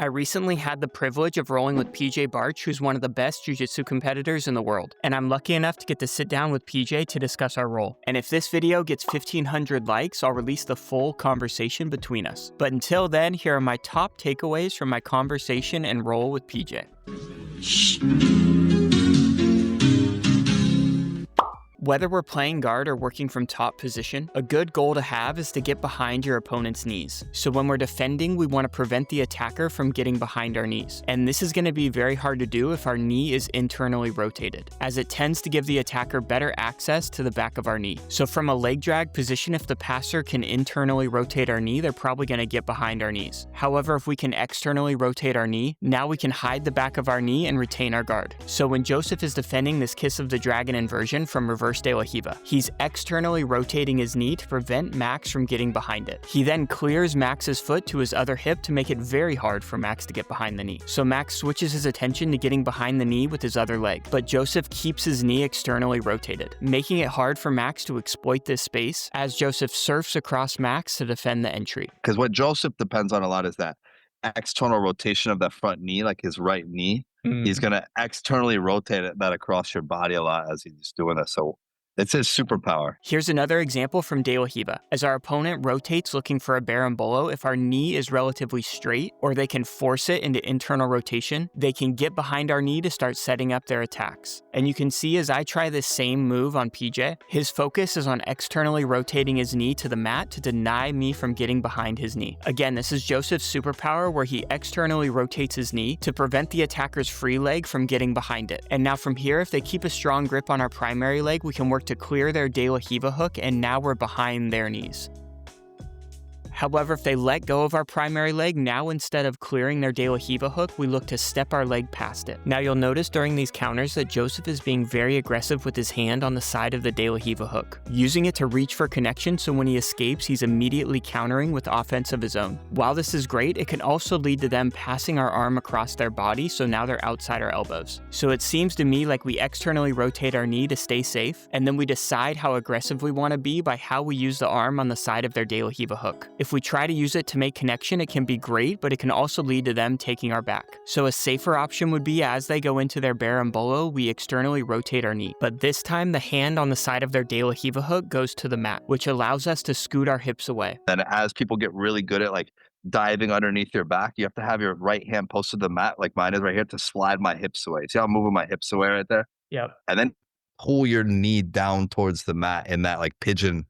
I recently had the privilege of rolling with PJ Barch, who's one of the best jiu-jitsu competitors in the world. And I'm lucky enough to get to sit down with PJ to discuss our roll. And if this video gets 1,500 likes, I'll release the full conversation between us. But until then, here are my top takeaways from my conversation and roll with PJ. Whether we're playing guard or working from top position, a good goal to have is to get behind your opponent's knees. So when we're defending, we want to prevent the attacker from getting behind our knees. And this is going to be very hard to do if our knee is internally rotated, as it tends to give the attacker better access to the back of our knee. So from a leg drag position, if the passer can internally rotate our knee, they're probably going to get behind our knees. However, if we can externally rotate our knee, now we can hide the back of our knee and retain our guard. So when Joseph is defending this Kiss of the Dragon inversion from reverse de la Riva, he's externally rotating his knee to prevent Max from getting behind it. He then clears Max's foot to his other hip to make it very hard for Max to get behind the knee. So Max switches his attention to getting behind the knee with his other leg, but Joseph keeps his knee externally rotated, making it hard for Max to exploit this space as Joseph surfs across Max to defend the entry. Because what Joseph depends on a lot is that external rotation of that front knee, like his right knee. He's going to externally rotate that across your body a lot as he's doing this. So it's his superpower. Here's another example from de la Riva. As our opponent rotates looking for a berimbolo, if our knee is relatively straight, or they can force it into internal rotation, they can get behind our knee to start setting up their attacks. And you can see as I try this same move on PJ, his focus is on externally rotating his knee to the mat to deny me from getting behind his knee. Again, this is Joseph's superpower where he externally rotates his knee to prevent the attacker's free leg from getting behind it. And now from here, if they keep a strong grip on our primary leg, we can work to clear their de la Riva hook, and now we're behind their knees. However, if they let go of our primary leg, now instead of clearing their de la Riva hook, we look to step our leg past it. Now you'll notice during these counters that Joseph is being very aggressive with his hand on the side of the de la Riva hook, using it to reach for connection, so when he escapes, he's immediately countering with offense of his own. While this is great, it can also lead to them passing our arm across their body, so now they're outside our elbows. So it seems to me like we externally rotate our knee to stay safe, and then we decide how aggressive we want to be by how we use the arm on the side of their de la Riva hook. If we try to use it to make connection, it can be great, but it can also lead to them taking our back. So a safer option would be as they go into their berimbolo, we externally rotate our knee. But this time, the hand on the side of their de la Riva hook goes to the mat, which allows us to scoot our hips away. And as people get really good at like diving underneath your back, you have to have your right hand posted to the mat, like mine is right here, to slide my hips away. See how I'm moving my hips away right there? Yep. And then pull your knee down towards the mat in that like pigeon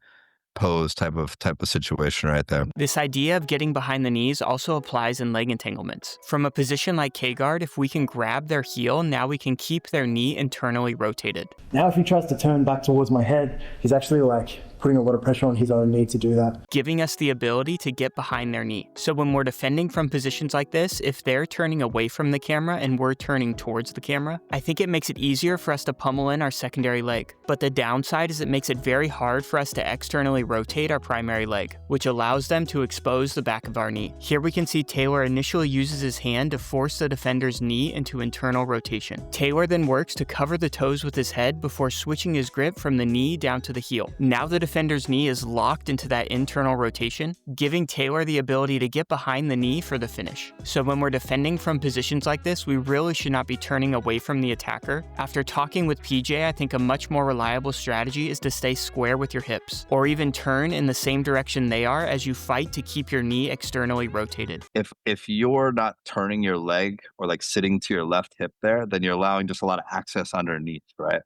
pose type of situation right there. This idea of getting behind the knees also applies in leg entanglements. From a position like K-guard, if we can grab their heel, now we can keep their knee internally rotated. Now if he tries to turn back towards my head, he's actually like putting a lot of pressure on his own knee to do that, giving us the ability to get behind their knee. So when we're defending from positions like this, if they're turning away from the camera and we're turning towards the camera, I think it makes it easier for us to pummel in our secondary leg. But the downside is it makes it very hard for us to externally rotate our primary leg, which allows them to expose the back of our knee. Here we can see Taylor initially uses his hand to force the defender's knee into internal rotation. Taylor then works to cover the toes with his head before switching his grip from the knee down to the heel. Now the defender's knee is locked into that internal rotation, giving Taylor the ability to get behind the knee for the finish. So when we're defending from positions like this, we really should not be turning away from the attacker. After talking with PJ, I think a much more reliable strategy is to stay square with your hips, or even turn in the same direction they are as you fight to keep your knee externally rotated. If you're not turning your leg or like sitting to your left hip there, then you're allowing just a lot of access underneath, right?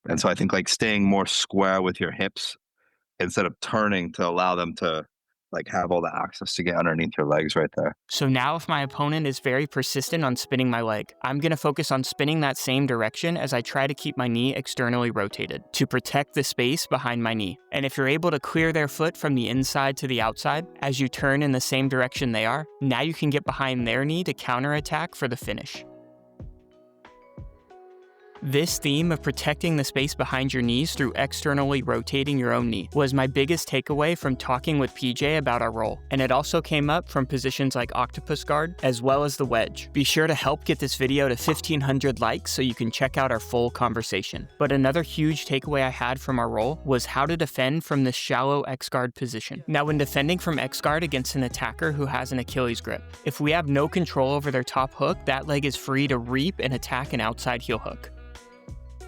And so I think like staying more square with your hips instead of turning to allow them to like have all the access to get underneath your legs right there. So now if my opponent is very persistent on spinning my leg, I'm going to focus on spinning that same direction as I try to keep my knee externally rotated to protect the space behind my knee. And if you're able to clear their foot from the inside to the outside as you turn in the same direction they are, now you can get behind their knee to counterattack for the finish. This theme of protecting the space behind your knees through externally rotating your own knee was my biggest takeaway from talking with PJ about our roll, and it also came up from positions like octopus guard as well as the wedge. Be sure to help get this video to 1,500 likes so you can check out our full conversation. But another huge takeaway I had from our roll was how to defend from this shallow X-guard position. Now, when defending from X-guard against an attacker who has an Achilles grip, if we have no control over their top hook, that leg is free to reap and attack an outside heel hook.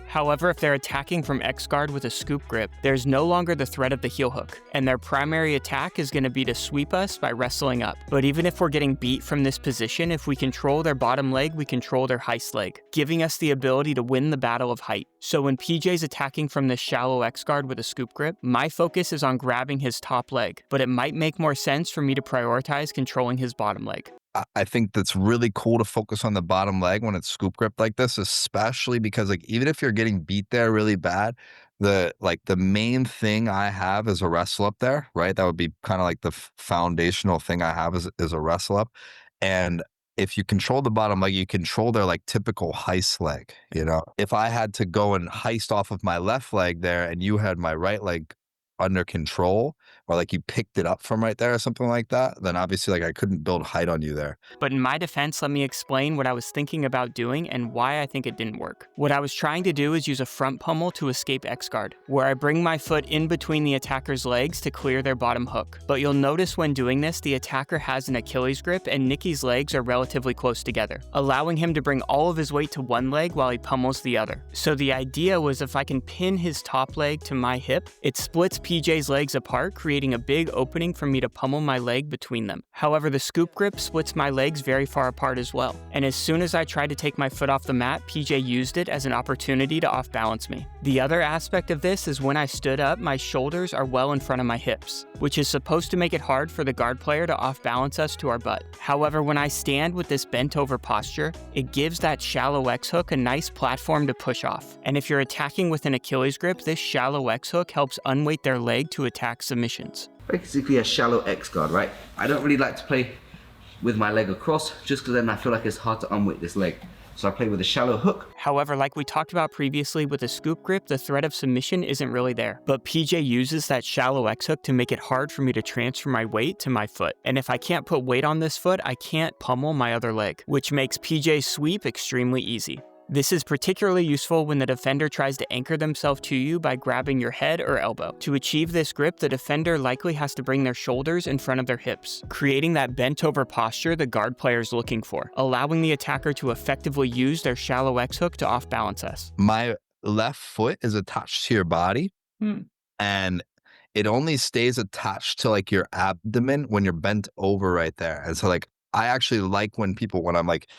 However, if they're attacking from X-guard with a scoop grip, there's no longer the threat of the heel hook, and their primary attack is going to be to sweep us by wrestling up. But even if we're getting beat from this position, if we control their bottom leg, we control their heist leg, giving us the ability to win the battle of height. So when PJ's attacking from this shallow X-guard with a scoop grip, my focus is on grabbing his top leg, but it might make more sense for me to prioritize controlling his bottom leg. I think that's really cool to focus on the bottom leg when it's scoop grip like this, especially because like even if you're getting beat there really bad, the main thing I have is a wrestle up there, right? That would be kind of like the foundational thing I have is a wrestle up. And if you control the bottom leg, you control their like typical heist leg, you know? If I had to go and heist off of my left leg there and you had my right leg under control, or like you picked it up from right there or something like that, then obviously like I couldn't build height on you there. But in my defense, let me explain what I was thinking about doing and why I think it didn't work. What I was trying to do is use a front pummel to escape X-guard, where I bring my foot in between the attacker's legs to clear their bottom hook. But you'll notice when doing this, the attacker has an Achilles grip and Nicky's legs are relatively close together, allowing him to bring all of his weight to one leg while he pummels the other. So the idea was if I can pin his top leg to my hip, it splits PJ's legs apart, creating a big opening for me to pummel my leg between them. However, the scoop grip splits my legs very far apart as well. And as soon as I tried to take my foot off the mat, PJ used it as an opportunity to off-balance me. The other aspect of this is when I stood up, my shoulders are well in front of my hips, which is supposed to make it hard for the guard player to off-balance us to our butt. However, when I stand with this bent over posture, it gives that shallow X-hook a nice platform to push off. And if you're attacking with an Achilles grip, this shallow X-hook helps unweight their leg to attack submissions. Basically a shallow X-guard, right? I don't really like to play with my leg across just because then I feel like it's hard to unweight this leg. So I play with a shallow hook. However, like we talked about previously with a scoop grip, the threat of submission isn't really there. But PJ uses that shallow X-hook to make it hard for me to transfer my weight to my foot. And if I can't put weight on this foot, I can't pummel my other leg, which makes PJ's sweep extremely easy. This is particularly useful when the defender tries to anchor themselves to you by grabbing your head or elbow. To achieve this grip, the defender likely has to bring their shoulders in front of their hips, creating that bent over posture the guard player is looking for, allowing the attacker to effectively use their shallow X-hook to off-balance us. My left foot is attached to your body, and it only stays attached to like your abdomen when you're bent over right there. And so like I actually like when I'm like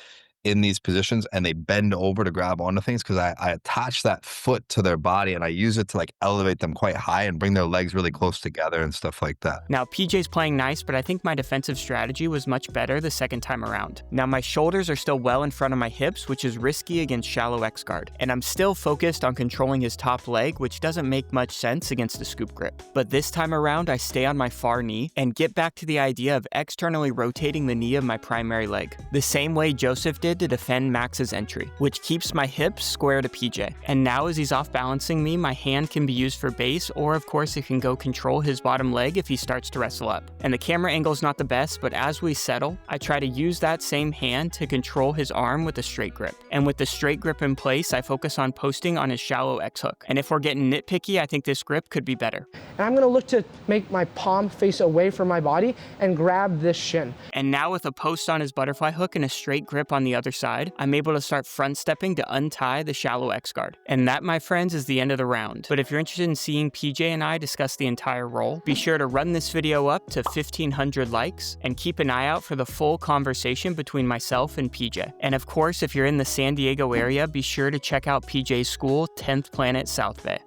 in these positions and they bend over to grab onto things, because I attach that foot to their body and I use it to like elevate them quite high and bring their legs really close together and stuff like that. Now PJ's playing nice, but I think my defensive strategy was much better the second time around. Now my shoulders are still well in front of my hips, which is risky against shallow X-guard, and I'm still focused on controlling his top leg, which doesn't make much sense against the scoop grip. But this time around, I stay on my far knee and get back to the idea of externally rotating the knee of my primary leg, the same way Joseph did to defend Max's entry, which keeps my hips square to PJ. And now as he's off balancing me, my hand can be used for base, or of course it can go control his bottom leg if he starts to wrestle up. And the camera angle's not the best, but as we settle, I try to use that same hand to control his arm with a straight grip. And with the straight grip in place, I focus on posting on his shallow X-hook. And if we're getting nitpicky, I think this grip could be better. And I'm gonna look to make my palm face away from my body and grab this shin. And now with a post on his butterfly hook and a straight grip on the other side, I'm able to start front stepping to untie the shallow X-guard. And that, my friends, is the end of the round. But if you're interested in seeing PJ and I discuss the entire roll, be sure to run this video up to 1,500 likes and keep an eye out for the full conversation between myself and PJ. And of course, if you're in the San Diego area, be sure to check out PJ's school, 10th Planet South Bay.